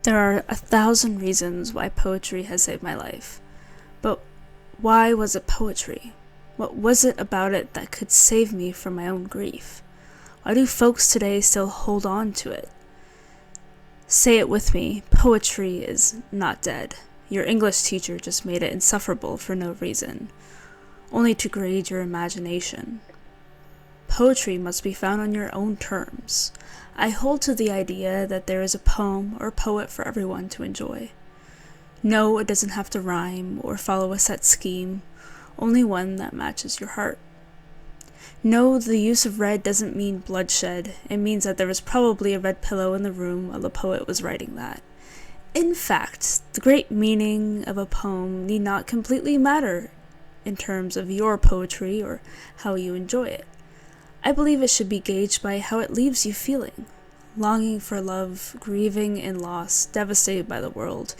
There are 1,000 reasons why poetry has saved my life. But why was it poetry? What was it about it that could save me from my own grief? Why do folks today still hold on to it? Say it with me, poetry is not dead. Your English teacher just made it insufferable for no reason, only to grade your imagination. Poetry must be found on your own terms. I hold to the idea that there is a poem or poet for everyone to enjoy. No, it doesn't have to rhyme or follow a set scheme, only one that matches your heart. No, the use of red doesn't mean bloodshed. It means that there was probably a red pillow in the room while the poet was writing that. In fact, the great meaning of a poem need not completely matter in terms of your poetry or how you enjoy it. I believe it should be gauged by how it leaves you feeling. Longing for love, grieving in loss, devastated by the world,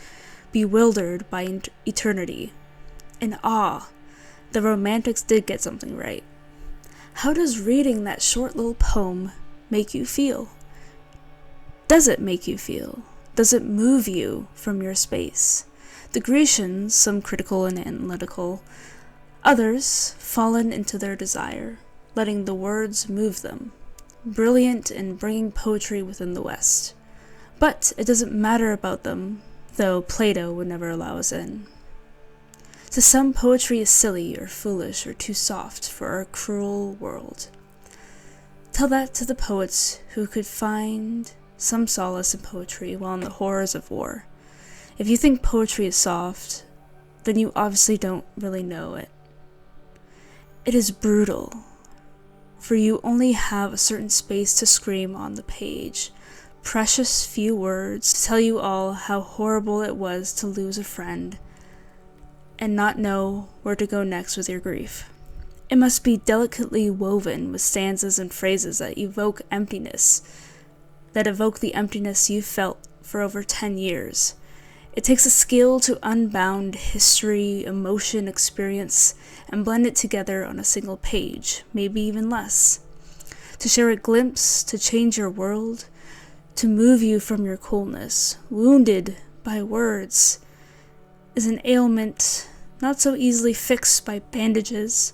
bewildered by eternity. In awe, the Romantics did get something right. How does reading that short little poem make you feel? Does it make you feel? Does it move you from your space? The Grecians, some critical and analytical, others fallen into their desire, letting the words move them, brilliant in bringing poetry within the West. But it doesn't matter about them, though Plato would never allow us in. To some, poetry is silly or foolish or too soft for our cruel world. Tell that to the poets who could find some solace in poetry while in the horrors of war. If you think poetry is soft, then you obviously don't really know it. It is brutal, for you only have a certain space to scream on the page, precious few words to tell you all how horrible it was to lose a friend and not know where to go next with your grief. It must be delicately woven with stanzas and phrases that evoke emptiness, that evoke the emptiness you've felt for over 10 years. It takes a skill to unbound history, emotion, experience, and blend it together on a single page, maybe even less. To share a glimpse, to change your world, to move you from your coolness, wounded by words, is an ailment not so easily fixed by bandages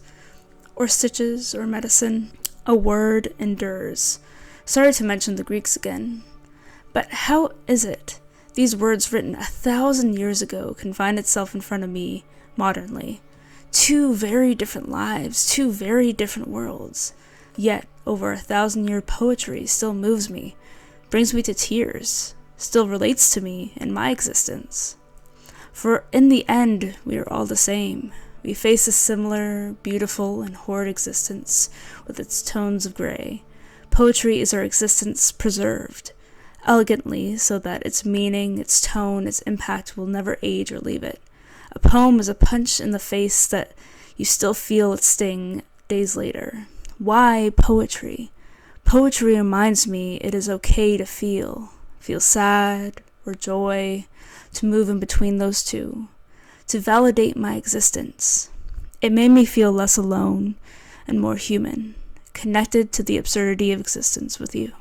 or stitches or medicine. A word endures. Sorry to mention the Greeks again, but how is it these words written 1,000 years ago can find itself in front of me modernly? Two very different lives, two very different worlds. Yet, over 1,000-year poetry still moves me, brings me to tears, still relates to me in my existence. For in the end, we are all the same. We face a similar, beautiful, and horrid existence with its tones of gray. Poetry is our existence preserved, elegantly so that its meaning, its tone, its impact will never age or leave it. A poem is a punch in the face that you still feel its sting days later. Why poetry? Poetry reminds me it is okay to feel sad or joy, to move in between those two, to validate my existence. It made me feel less alone and more human, connected to the absurdity of existence with you.